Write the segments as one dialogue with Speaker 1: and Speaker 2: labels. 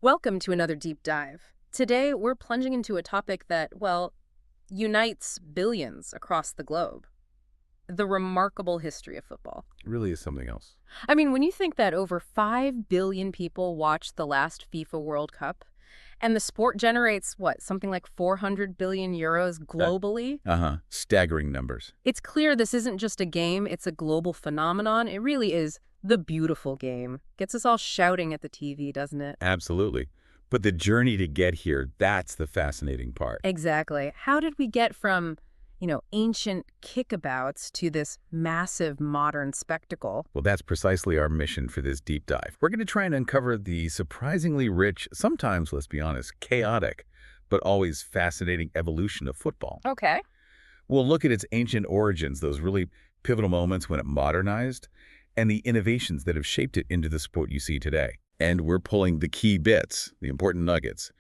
Speaker 1: Welcome to another deep dive. Today, we're plunging into a topic that, well, unites billions across the globe: the remarkable history of football.
Speaker 2: It really is something else.
Speaker 1: I mean, when you think that over 5 billion people watched the last FIFA World Cup, and the sport generates, what, something like 400 billion euros
Speaker 2: That
Speaker 1: globally,
Speaker 2: Staggering numbers.
Speaker 1: it's clear this isn't just a game, it's a global phenomenon. It really is the beautiful game. Gets us all shouting at the TV, doesn't it?
Speaker 2: Absolutely. But the journey to get here, that's the fascinating part.
Speaker 1: Exactly. How did we get from, ancient kickabouts to this massive modern spectacle?
Speaker 2: Well, that's precisely our mission for this deep dive. We're going to try and uncover the surprisingly rich, sometimes, let's be honest, chaotic, but always fascinating evolution of football.
Speaker 1: Okay.
Speaker 2: We'll look at its ancient origins, those really pivotal moments when it modernized, and the innovations that have shaped it into the sport you see today. And we're pulling the key bits, the important nuggets,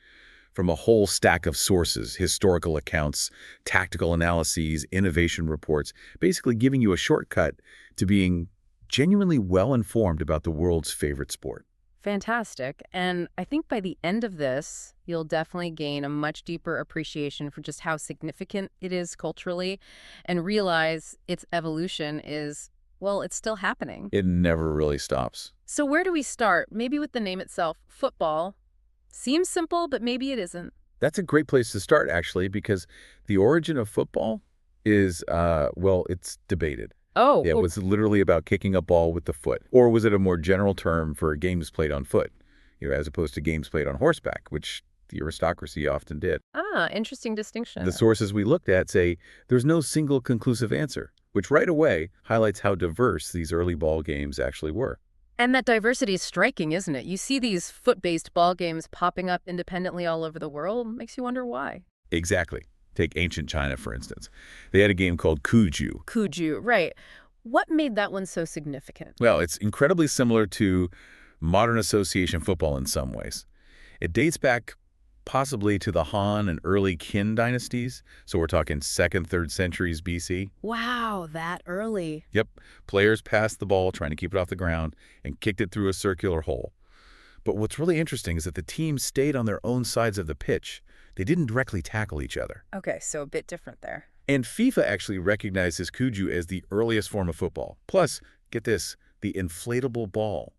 Speaker 2: from a whole stack of sources: historical accounts, tactical analyses, innovation reports, basically giving you a shortcut to being genuinely well-informed about the world's favorite sport.
Speaker 1: Fantastic. And I think by the end of this, you'll definitely gain a much deeper appreciation for just how significant it is culturally and realize its evolution is, well, it's still happening.
Speaker 2: It never really stops.
Speaker 1: So where do we start? Maybe with the name itself, football. Seems simple, but maybe it isn't.
Speaker 2: That's a great place to start, actually, because the origin of football is, well, it's debated.
Speaker 1: Oh,
Speaker 2: Yeah, it was literally about kicking a ball with the foot. Or was it a more general term for games played on foot, as opposed to games played on horseback, which the aristocracy often did?
Speaker 1: interesting distinction.
Speaker 2: The sources we looked at say there's no single conclusive answer, which right away highlights how diverse these early ball games actually were.
Speaker 1: And that diversity is striking, isn't it? You see these foot-based ball games popping up independently all over the world. Makes you wonder why.
Speaker 2: Exactly. Take ancient China, for instance. They had a game called Cuju.
Speaker 1: Cuju, right. What made that one so significant?
Speaker 2: Well, it's incredibly similar to modern association football in some ways. It dates back possibly to the Han and early Qin dynasties, so we're talking 2nd, 3rd centuries BC.
Speaker 1: Wow, that early.
Speaker 2: Yep, players passed the ball, trying to keep it off the ground, and kicked it through a circular hole. But what's really interesting is that the teams stayed on their own sides of the pitch. They didn't directly tackle each other.
Speaker 1: Okay, so a bit different there.
Speaker 2: And FIFA actually recognizes Cuju as the earliest form of football. Plus, get this, the inflatable ball.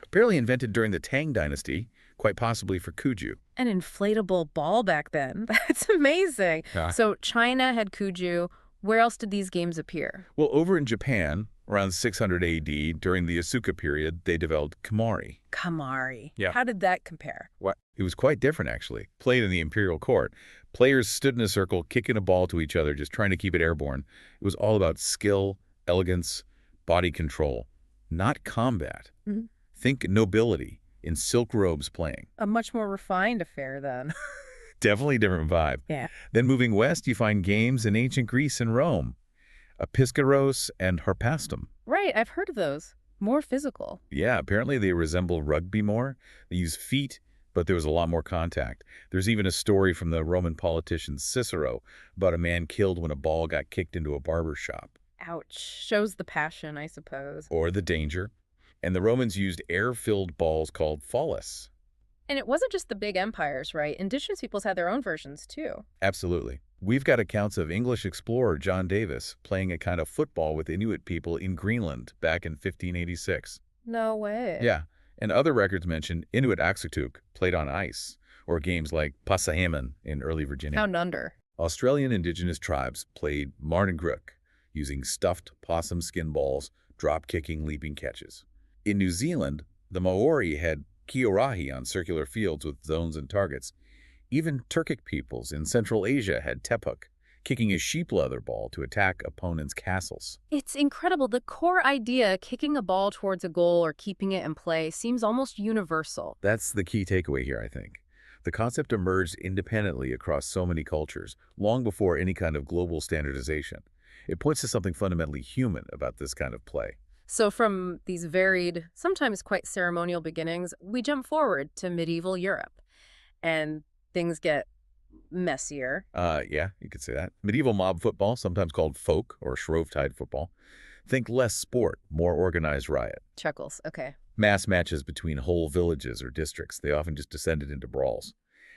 Speaker 2: Apparently invented during the Tang dynasty, quite possibly for Cuju.
Speaker 1: An inflatable ball back then. That's amazing.
Speaker 2: Yeah.
Speaker 1: So China had Cuju. Where else did these games appear?
Speaker 2: Well, over in Japan, around 600 AD, during the Asuka period, they developed Kamari.
Speaker 1: Kamari.
Speaker 2: Yeah.
Speaker 1: How did that compare?
Speaker 2: What? It was quite different, actually. Played in the imperial court. Players stood in a circle, kicking a ball to each other, just trying to keep it airborne. It was all about skill, elegance, body control, not combat.
Speaker 1: Mhm.
Speaker 2: Think nobility in silk robes playing.
Speaker 1: A much more refined affair then.
Speaker 2: Definitely different vibe.
Speaker 1: Yeah.
Speaker 2: Then moving west, you find games in ancient Greece and Rome. Episkaros and Harpastum.
Speaker 1: Right, I've heard of those. More physical.
Speaker 2: Yeah, apparently they resemble rugby more. They use feet, but there was a lot more contact. There's even a story from the Roman politician Cicero about a man killed when a ball got kicked into a barber shop.
Speaker 1: Ouch. Shows the passion, I suppose.
Speaker 2: Or the danger. And the Romans used air-filled balls called phallus.
Speaker 1: And it wasn't just the big empires, right? Indigenous peoples had their own versions, too.
Speaker 2: Absolutely. We've got accounts of English explorer John Davis playing a kind of football with Inuit people in Greenland back in 1586.
Speaker 1: No way.
Speaker 2: Yeah, and other records mention Inuit Aksatuk played on ice, or games like Pasaheman in early Virginia.
Speaker 1: Down under.
Speaker 2: Australian indigenous tribes played Martin Crook, using stuffed possum skin balls, drop-kicking leaping catches. In New Zealand, the Maori had kiorahi on circular fields with zones and targets. Even Turkic peoples in Central Asia had tepuk, kicking a sheep leather ball to attack opponents' castles.
Speaker 1: It's incredible. The core idea, kicking a ball towards a goal or keeping it in play, seems almost universal.
Speaker 2: That's the key takeaway here, I think. The concept emerged independently across so many cultures, long before any kind of global standardization. It points to something fundamentally human about this kind of play.
Speaker 1: So from these varied, sometimes quite ceremonial beginnings, we jump forward to medieval Europe. And things get messier.
Speaker 2: Yeah, you could say that. Medieval mob football, sometimes called folk or Shrovetide football. Think less sport, more organized riot.
Speaker 1: Chuckles. Okay.
Speaker 2: Mass matches between whole villages or districts, they often just descended into brawls.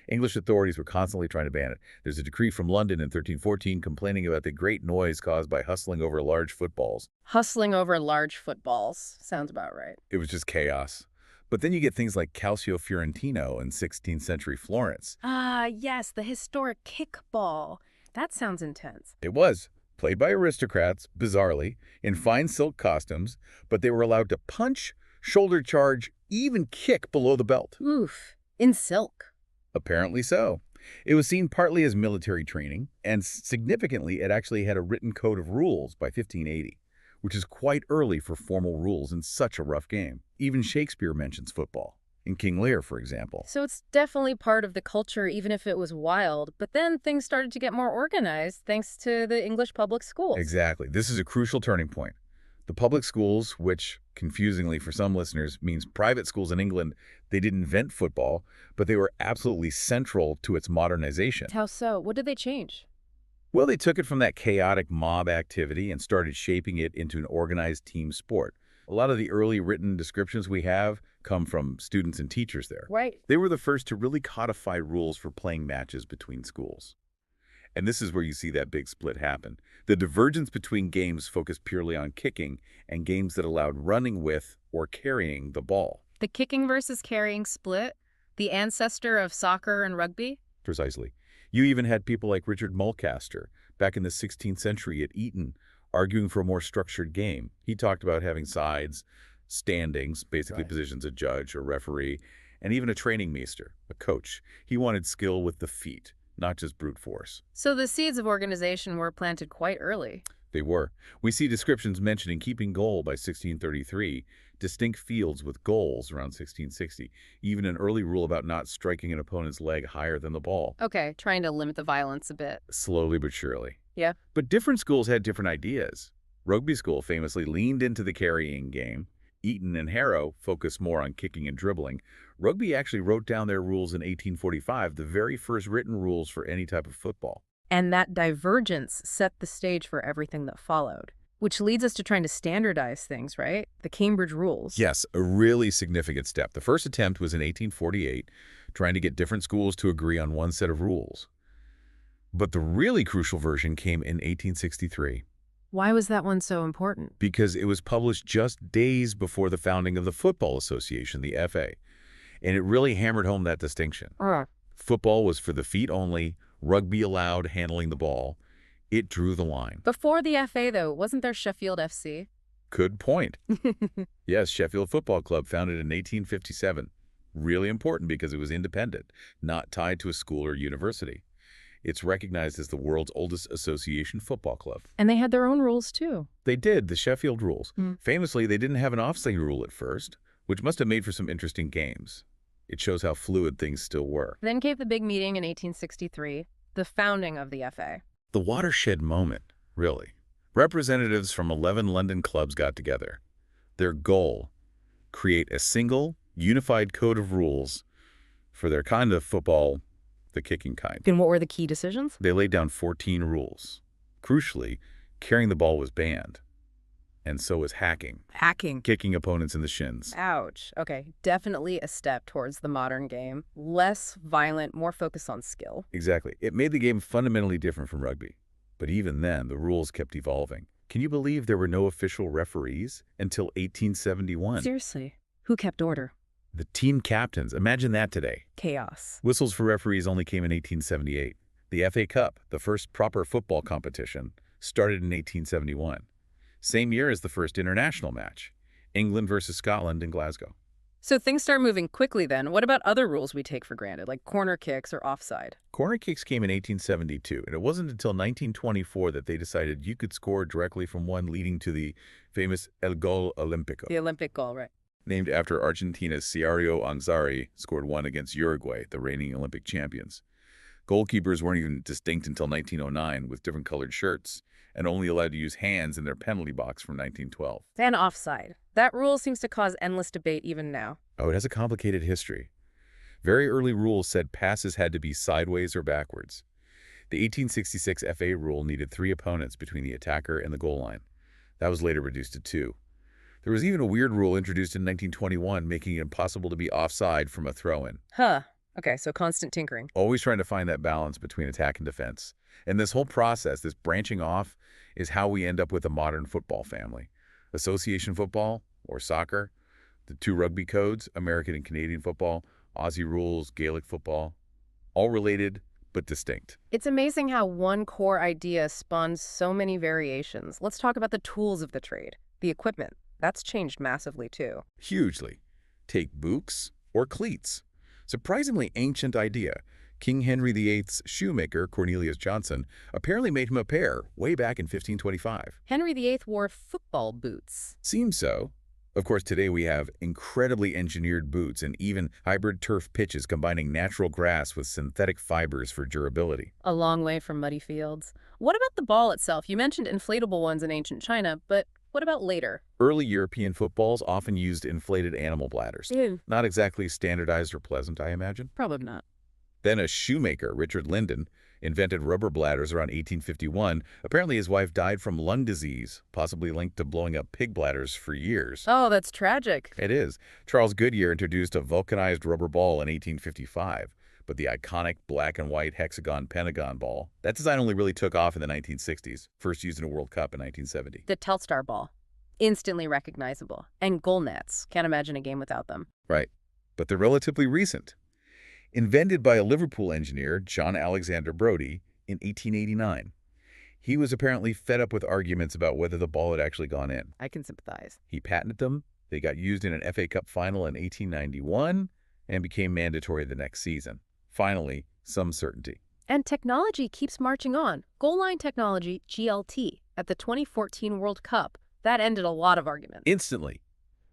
Speaker 2: English authorities were constantly trying to ban it. There's a decree from London in 1314 complaining about the great noise caused by hustling over large footballs.
Speaker 1: Hustling over large footballs. Sounds about right.
Speaker 2: It was just chaos. But then you get things like Calcio Fiorentino in 16th century Florence.
Speaker 1: Ah, yes, the historic kickball. That sounds intense.
Speaker 2: It was played by aristocrats, bizarrely, in fine silk costumes, but they were allowed to punch, shoulder charge, even kick below the belt.
Speaker 1: Oof. In silk.
Speaker 2: Apparently so. It was seen partly as military training, and significantly, it actually had a written code of rules by 1580, which is quite early for formal rules in such a rough game. Even Shakespeare mentions football, in King Lear, for example.
Speaker 1: So it's definitely part of the culture, even if it was wild. But then things started to get more organized thanks to the English public schools.
Speaker 2: Exactly. This is a crucial turning point. The public schools, which, confusingly for some listeners, means private schools in England, they didn't invent football, but they were absolutely central to its modernization.
Speaker 1: How so? What did they change?
Speaker 2: Well, they took it from that chaotic mob activity and started shaping it into an organized team sport. A lot of the early written descriptions we have come from students and teachers there.
Speaker 1: Right.
Speaker 2: They were the first to really codify rules for playing matches between schools. And this is where you see that big split happen. The divergence between games focused purely on kicking and games that allowed running with or carrying the ball.
Speaker 1: The kicking versus carrying split? The ancestor of soccer and rugby?
Speaker 2: Precisely. You even had people like Richard Mulcaster back in the 16th century at Eton arguing for a more structured game. He talked about having sides, standings, basically
Speaker 1: Right.
Speaker 2: positions a judge or referee, and even a training meester, a coach. He wanted skill with the feet, not just brute force.
Speaker 1: So the seeds of organization were planted quite early.
Speaker 2: They were. We see descriptions mentioning keeping goal by 1633, distinct fields with goals around 1660, even an early rule about not striking an opponent's leg higher than the ball.
Speaker 1: Okay, trying to limit the violence a bit.
Speaker 2: Slowly but surely.
Speaker 1: Yeah.
Speaker 2: But different schools had different ideas. Rugby school famously leaned into the carrying game. Eton and Harrow focused more on kicking and dribbling. Rugby actually wrote down their rules in 1845, the very first written rules for any type of football.
Speaker 1: And that divergence set the stage for everything that followed, which leads us to trying to standardize things, right? The Cambridge rules.
Speaker 2: Yes, a really significant step. The first attempt was in 1848, trying to get different schools to agree on one set of rules. But the really crucial version came in 1863
Speaker 1: Why was that one so important?
Speaker 2: because it was published just days before the founding of the Football Association, the FA. And it really hammered home that distinction. Football was for the feet only, rugby allowed handling the ball. It drew the line.
Speaker 1: Before the FA, though, wasn't there Sheffield FC?
Speaker 2: Good point. Yes, Sheffield Football Club, founded in 1857. Really important because it was independent, not tied to a school or university. It's recognized as the world's oldest association football club.
Speaker 1: And they had their own rules, too.
Speaker 2: They did, the Sheffield rules.
Speaker 1: Hmm.
Speaker 2: Famously, they didn't have an offside rule at first, which must have made for some interesting games. It shows how fluid things still were.
Speaker 1: Then came the big meeting in 1863, the founding of the FA.
Speaker 2: The watershed moment, really. Representatives from 11 London clubs got together. Their goal, create a single, unified code of rules for their kind of football, the kicking kind.
Speaker 1: And what were the key decisions?
Speaker 2: They laid down 14 rules. Crucially, carrying the ball was banned, and so was hacking,
Speaker 1: Hacking.
Speaker 2: kicking opponents in the shins.
Speaker 1: Ouch. Okay, definitely a step towards the modern game. Less violent, more focused on skill.
Speaker 2: Exactly. It made the game fundamentally different from rugby. But even then, the rules kept evolving. Can you believe there were no official referees until 1871?
Speaker 1: Seriously, who kept order?
Speaker 2: The team captains, imagine that today.
Speaker 1: Chaos.
Speaker 2: Whistles for referees only came in 1878. The FA Cup, the first proper football competition, started in 1871. Same year as the first international match, England versus Scotland in Glasgow.
Speaker 1: So things start moving quickly then. What about other rules we take for granted, like corner kicks or offside?
Speaker 2: Corner kicks came in 1872, and it wasn't until 1924 that they decided you could score directly from one, leading to the famous El Gol Olimpico.
Speaker 1: The Olympic goal, right?
Speaker 2: Named after Argentina's Ciario Anzari, scored one against Uruguay, the reigning Olympic champions. Goalkeepers weren't even distinct until 1909 with different colored shirts, and only allowed to use hands in their penalty box from 1912.
Speaker 1: And offside. That rule seems to cause endless debate even now.
Speaker 2: Oh, it has a complicated history. Very early rules said passes had to be sideways or backwards. The 1866 FA rule needed 3 opponents between the attacker and the goal line. That was later reduced to 2. There was even a weird rule introduced in 1921 making it impossible to be offside from a throw-in.
Speaker 1: Huh. Okay, so constant tinkering.
Speaker 2: Always trying to find that balance between attack and defense. And this whole process, this branching off, is how we end up with a modern football family. Association football, or soccer, the two rugby codes, American and Canadian football, Aussie rules, Gaelic football, all related but distinct.
Speaker 1: It's amazing how one core idea spawns so many variations. Let's talk about the tools of the trade, the equipment. That's changed massively, too.
Speaker 2: Hugely. Take boots or cleats. Surprisingly ancient idea. King Henry VIII's shoemaker, Cornelius Johnson, apparently made him a pair way back in 1525.
Speaker 1: Henry VIII wore football boots.
Speaker 2: Seems so. Of course, today we have incredibly engineered boots and even hybrid turf pitches combining natural grass with synthetic fibers for durability.
Speaker 1: A long way from muddy fields. What about the ball itself? You mentioned inflatable ones in ancient China, but what about later?
Speaker 2: Early European footballs often used inflated animal bladders.
Speaker 1: Ew.
Speaker 2: Not exactly standardized or pleasant, I imagine.
Speaker 1: Probably not.
Speaker 2: Then a shoemaker, Richard Linden, invented rubber bladders around 1851. Apparently his wife died from lung disease, possibly linked to blowing up pig bladders for years.
Speaker 1: Oh, that's tragic.
Speaker 2: It is. Charles Goodyear introduced a vulcanized rubber ball in 1855, but the iconic black and white hexagon pentagon ball, that design only really took off in the 1960s, first used in a World Cup in 1970.
Speaker 1: The Telstar ball. Instantly recognizable. And goal nets. Can't imagine a game without them.
Speaker 2: Right. But they're relatively recent. Invented by a Liverpool engineer, John Alexander Brodie, in 1889. He was apparently fed up with arguments about whether the ball had actually gone in.
Speaker 1: I can sympathize.
Speaker 2: He patented them, they got used in an FA Cup final in 1891, and became mandatory the next season. Finally, some certainty.
Speaker 1: And technology keeps marching on. Goal line technology, GLT, at the 2014 World Cup. That ended a lot of arguments.
Speaker 2: Instantly.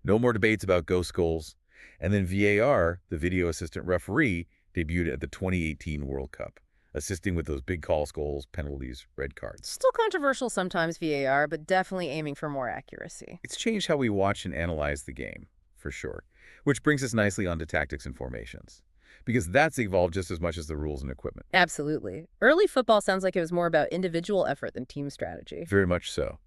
Speaker 2: No more debates about ghost goals. And then VAR, the video assistant referee, debuted at the 2018 World Cup, assisting with those big calls, goals, penalties, red cards.
Speaker 1: Still controversial sometimes, VAR, but definitely aiming for more accuracy.
Speaker 2: It's changed how we watch and analyze the game, for sure. Which brings us nicely onto tactics and formations, because that's evolved just as much as the rules and equipment.
Speaker 1: Absolutely. Early football sounds like it was more about individual effort than team strategy.
Speaker 2: Very much so.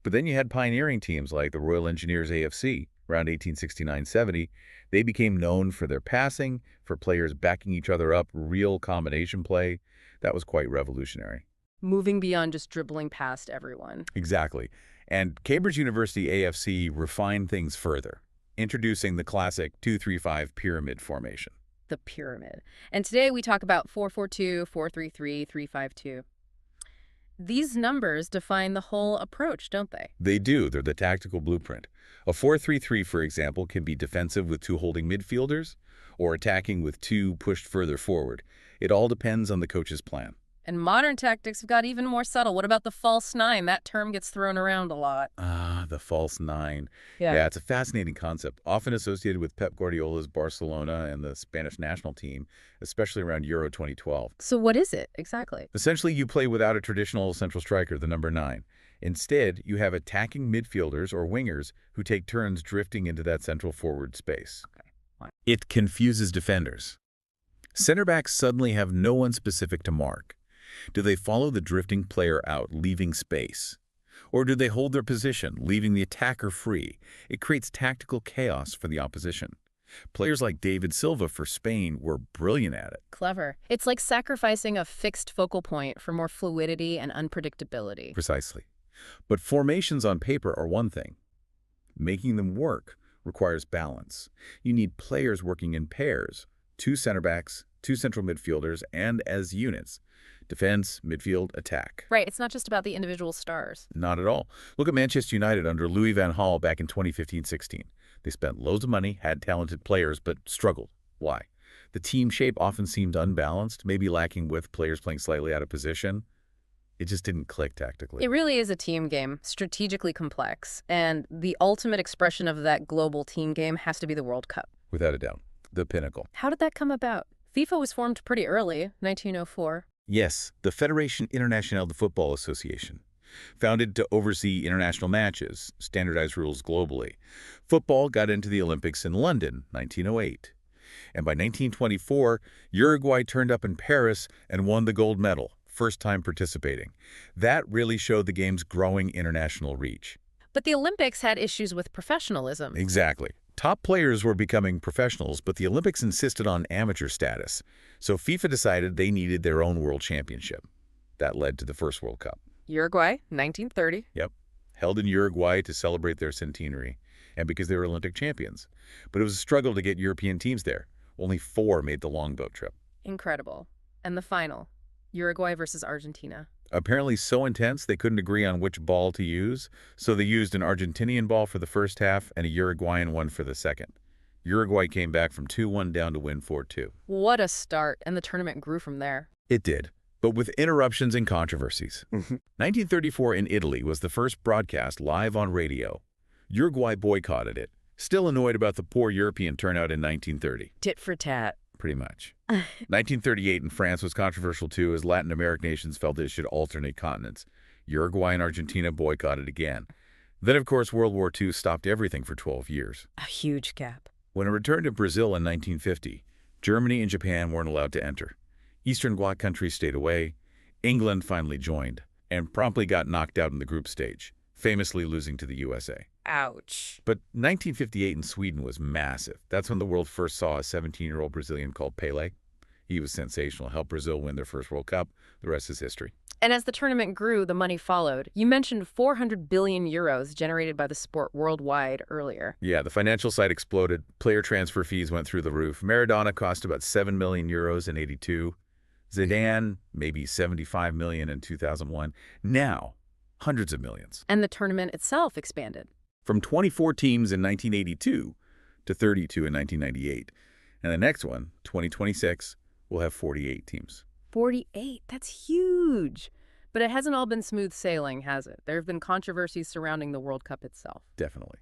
Speaker 2: But then you had pioneering teams like the Royal Engineers AFC around 1869-70. They became known for their passing, for players backing each other up, real combination play. That was quite revolutionary.
Speaker 1: Moving beyond just dribbling past everyone.
Speaker 2: Exactly. And Cambridge University AFC refined things further, introducing the classic 2-3-5 pyramid formation.
Speaker 1: The pyramid. And today we talk about 4-4-2, 4-3-3, 3-5-2. These numbers define the whole approach, don't they?
Speaker 2: They do. They're the tactical blueprint. A 4-3-3, for example, can be defensive with two holding midfielders or attacking with two pushed further forward. It all depends on the coach's plan.
Speaker 1: And modern tactics have got even more subtle. What about the false nine? That term gets thrown around a lot.
Speaker 2: The false nine.
Speaker 1: Yeah.
Speaker 2: Yeah, it's a fascinating concept, often associated with Pep Guardiola's Barcelona and the Spanish national team, especially around Euro 2012.
Speaker 1: So what is it exactly?
Speaker 2: Essentially, you play without a traditional central striker, the number 9. Instead, you have attacking midfielders or wingers who take turns drifting into that central forward space.
Speaker 1: Okay.
Speaker 2: It confuses defenders. Center backs suddenly have no one specific to mark. Do they follow the drifting player out, leaving space? Or do they hold their position, leaving the attacker free? It creates tactical chaos for the opposition. Players like David Silva for Spain were brilliant at it.
Speaker 1: Clever. It's like sacrificing a fixed focal point for more fluidity and unpredictability.
Speaker 2: Precisely. But formations on paper are one thing. Making them work requires balance. You need players working in pairs, 2 center backs, 2 central midfielders, and as units. Defense, midfield, attack.
Speaker 1: Right, it's not just about the individual stars.
Speaker 2: Not at all. Look at Manchester United under Louis van Gaal back in 2015-16. They spent loads of money, had talented players, but struggled. Why? The team shape often seemed unbalanced, maybe lacking with players playing slightly out of position. It just didn't click tactically.
Speaker 1: It really is a team game, strategically complex, and the ultimate expression of that global team game has to be the World Cup.
Speaker 2: Without a doubt. The pinnacle.
Speaker 1: How did that come about? FIFA was formed pretty early, 1904.
Speaker 2: Yes, the Fédération Internationale de Football Association. Founded to oversee international matches, standardized rules globally. Football got into the Olympics in London, 1908. And by 1924, Uruguay turned up in Paris and won the gold medal, first time participating. That really showed the game's growing international reach.
Speaker 1: But the Olympics had issues with professionalism.
Speaker 2: Exactly. Top players were becoming professionals, but the Olympics insisted on amateur status. So FIFA decided they needed their own world championship. That led to the first World Cup.
Speaker 1: Uruguay, 1930.
Speaker 2: Yep. Held in Uruguay to celebrate their centenary, and because they were Olympic champions. But it was a struggle to get European teams there. Only 4 made the longboat trip.
Speaker 1: Incredible. And the final, Uruguay versus Argentina.
Speaker 2: Apparently so intense they couldn't agree on which ball to use, so they used an Argentinian ball for the first half and a Uruguayan one for the second. Uruguay came back from 2-1 down to win 4-2.
Speaker 1: What a start, and the tournament grew from there.
Speaker 2: It did, but with interruptions and controversies. 1934 in Italy was the first broadcast live on radio. Uruguay boycotted it, still annoyed about the poor European turnout in 1930.
Speaker 1: Tit for tat.
Speaker 2: Pretty much. 1938 in France was controversial too, as Latin American nations felt it should alternate continents. Uruguay and Argentina boycotted again. Then, of course, World War II stopped everything for 12 years.
Speaker 1: A huge gap.
Speaker 2: When it returned to Brazil in 1950, Germany and Japan weren't allowed to enter. Eastern Bloc countries stayed away. England finally joined and promptly got knocked out in the group stage, famously losing to the USA.
Speaker 1: Ouch.
Speaker 2: But 1958 in Sweden was massive. That's when the world first saw a 17-year-old Brazilian called Pelé. He was sensational, helped Brazil win their first World Cup. The rest is history.
Speaker 1: And as the tournament grew, the money followed. You mentioned 400 billion euros generated by the sport worldwide earlier.
Speaker 2: Yeah, the financial side exploded. Player transfer fees went through the roof. Maradona cost about 7 million euros in '82. Zidane, maybe 75 million in 2001. Now, hundreds of millions.
Speaker 1: And the tournament itself expanded.
Speaker 2: From 24 teams in 1982 to 32 in 1998. And the next one, 2026, will have 48 teams.
Speaker 1: 48, that's huge. But it hasn't all been smooth sailing, has it? There have been controversies surrounding the World Cup itself.
Speaker 2: Definitely.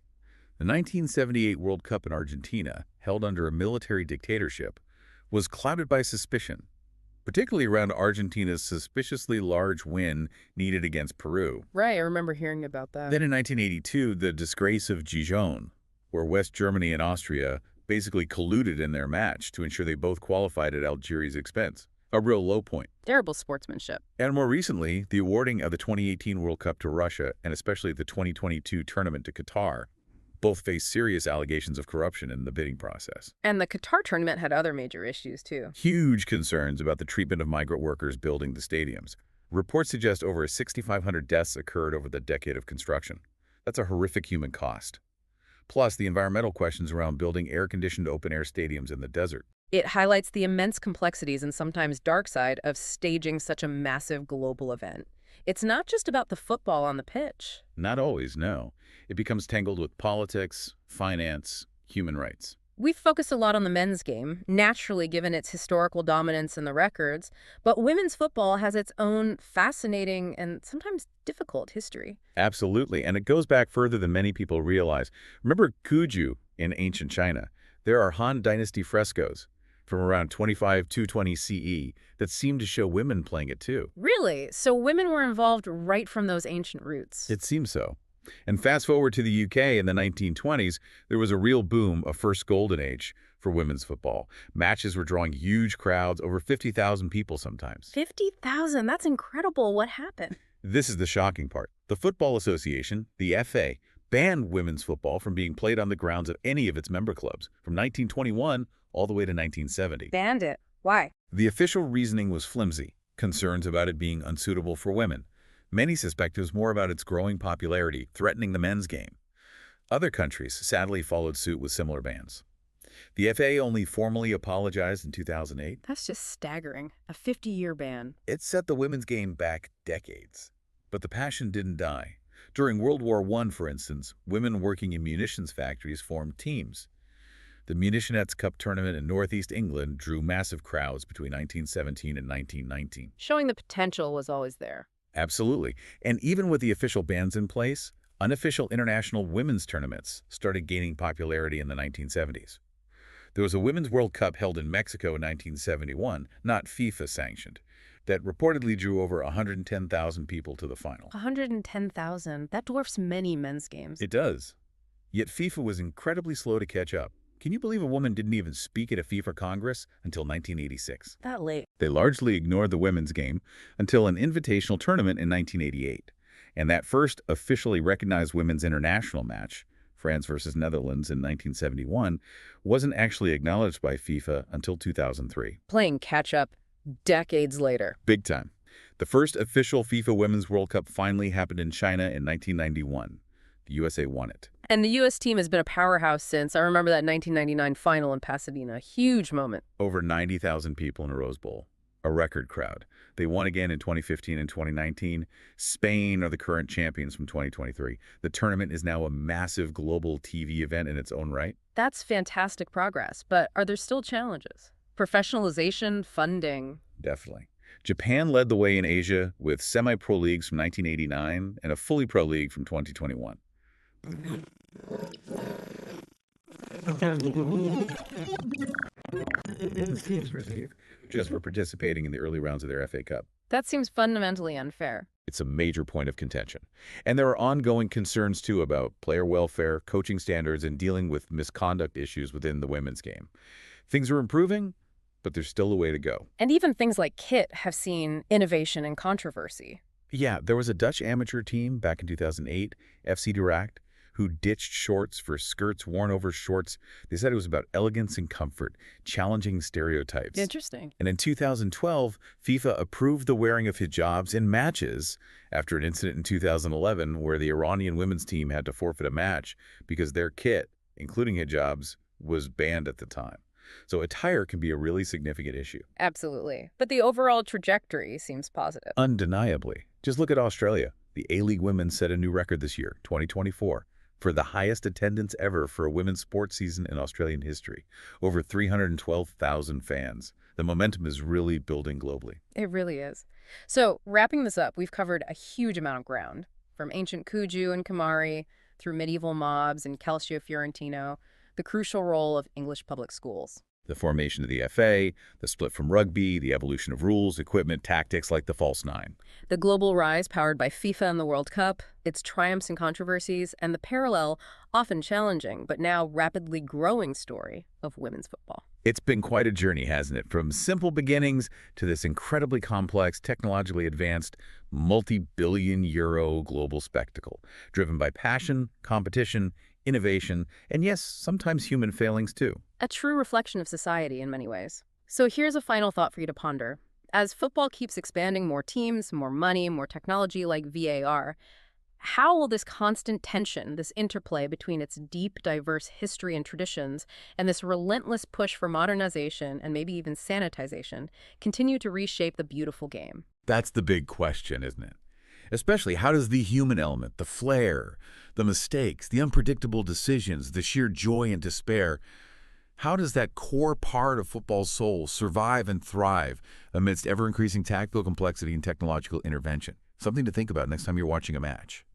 Speaker 2: The 1978 World Cup in Argentina, held under a military dictatorship, was clouded by suspicion, particularly around Argentina's suspiciously large win needed against Peru.
Speaker 1: Right, I remember hearing about that.
Speaker 2: Then in 1982, the disgrace of Gijón, where West Germany and Austria basically colluded in their match to ensure they both qualified at Algeria's expense. A real low point.
Speaker 1: Terrible sportsmanship.
Speaker 2: And more recently, the awarding of the 2018 World Cup to Russia and especially the 2022 tournament to Qatar both faced serious allegations of corruption in the bidding process.
Speaker 1: And the Qatar tournament had other major issues, too.
Speaker 2: Huge concerns about the treatment of migrant workers building the stadiums. Reports suggest over 6,500 deaths occurred over the decade of construction. That's a horrific human cost. Plus, the environmental questions around building air-conditioned open-air stadiums in the desert.
Speaker 1: It highlights the immense complexities and sometimes dark side of staging such a massive global event. It's not just about the football on the pitch.
Speaker 2: Not always, no. It becomes tangled with politics, finance, human rights.
Speaker 1: We've focused a lot on the men's game, naturally given its historical dominance in the records, but women's football has its own fascinating and sometimes difficult history.
Speaker 2: Absolutely, and it goes back further than many people realize. Remember Cuju in ancient China? There are Han Dynasty frescoes from around 220 CE that seem to show women playing it too.
Speaker 1: Really? So women were involved right from those ancient roots?
Speaker 2: It seems so. And fast forward to the UK in the 1920s, there was a real boom, a first golden age for women's football. Matches were drawing huge crowds, over 50,000 people sometimes.
Speaker 1: 50,000? That's incredible. What happened?
Speaker 2: This is the shocking part. The Football Association, the FA, banned women's football from being played on the grounds of any of its member clubs from 1921 all the way to 1970.
Speaker 1: Banned it. Why?
Speaker 2: The official reasoning was flimsy, concerns about it being unsuitable for women. Many suspect it was more about its growing popularity, threatening the men's game. Other countries sadly followed suit with similar bans. The FA only formally apologized in 2008.
Speaker 1: That's just staggering. A 50-year ban.
Speaker 2: It set the women's game back decades. But the passion didn't die. During World War I, for instance, women working in munitions factories formed teams. The Munitionettes Cup tournament in northeast England drew massive crowds between 1917 and 1919.
Speaker 1: Showing the potential was always there.
Speaker 2: Absolutely. And even with the official bans in place, unofficial international women's tournaments started gaining popularity in the 1970s. There was a Women's World Cup held in Mexico in 1971, not FIFA sanctioned, that reportedly drew over 110,000 people to the final.
Speaker 1: 110,000? That dwarfs many men's games.
Speaker 2: It does. Yet FIFA was incredibly slow to catch up. Can you believe a woman didn't even speak at a FIFA Congress until 1986?
Speaker 1: That late.
Speaker 2: They largely ignored the women's game until an invitational tournament in 1988. And that first officially recognized women's international match, France versus Netherlands in 1971, wasn't actually acknowledged by FIFA until 2003.
Speaker 1: Playing catch-up decades later.
Speaker 2: Big time. The first official FIFA Women's World Cup finally happened in China in 1991. The USA won it.
Speaker 1: And the U.S. team has been a powerhouse since. I remember that 1999 final in Pasadena. Huge moment.
Speaker 2: Over 90,000 people in a Rose Bowl. A record crowd. They won again in 2015 and 2019. Spain are the current champions from 2023. The tournament is now a massive global TV event in its own right.
Speaker 1: That's fantastic progress, but are there still challenges? Professionalization, funding.
Speaker 2: Definitely. Japan led the way in Asia with semi-pro leagues from 1989 and a fully pro league from 2021. Just for participating in the early rounds of their FA Cup.
Speaker 1: That seems fundamentally unfair.
Speaker 2: It's a major point of contention. And there are ongoing concerns, too, about player welfare, coaching standards, and dealing with misconduct issues within the women's game. Things are improving, but there's still a way to go.
Speaker 1: And even things like kit have seen innovation and controversy.
Speaker 2: Yeah, there was a Dutch amateur team back in 2008, FC De Raakt, who ditched shorts for skirts worn over shorts. They said it was about elegance and comfort, challenging stereotypes.
Speaker 1: Interesting.
Speaker 2: And in 2012, FIFA approved the wearing of hijabs in matches after an incident in 2011 where the Iranian women's team had to forfeit a match because their kit, including hijabs, was banned at the time. So attire can be a really significant issue.
Speaker 1: Absolutely. But the overall trajectory seems positive.
Speaker 2: Undeniably. Just look at Australia. The A-League women set a new record this year, 2024. For the highest attendance ever for a women's sports season in Australian history. Over 312,000 fans. The momentum is really building globally.
Speaker 1: It really is. So, wrapping this up, we've covered a huge amount of ground. From ancient Cuju and Camari, through medieval mobs and Calcio Fiorentino, the crucial role of English public schools.
Speaker 2: The formation of the FA, the split from rugby, the evolution of rules, equipment, tactics like the false nine.
Speaker 1: The global rise powered by FIFA and the World Cup, its triumphs and controversies, and the parallel, often challenging, but now rapidly growing story of women's football.
Speaker 2: It's been quite a journey, hasn't it? From simple beginnings to this incredibly complex, technologically advanced, multi-billion-euro global spectacle, driven by passion, competition, innovation, and yes, sometimes human failings too.
Speaker 1: A true reflection of society in many ways. So here's a final thought for you to ponder. As football keeps expanding, more teams, more money, more technology like VAR, how will this constant tension, this interplay between its deep, diverse history and traditions and this relentless push for modernization and maybe even sanitization continue to reshape the beautiful game?
Speaker 2: That's the big question, isn't it? Especially, how does the human element, the flair, the mistakes, the unpredictable decisions, the sheer joy and despair, how does that core part of football's soul survive and thrive amidst ever-increasing tactical complexity and technological intervention? Something to think about next time you're watching a match.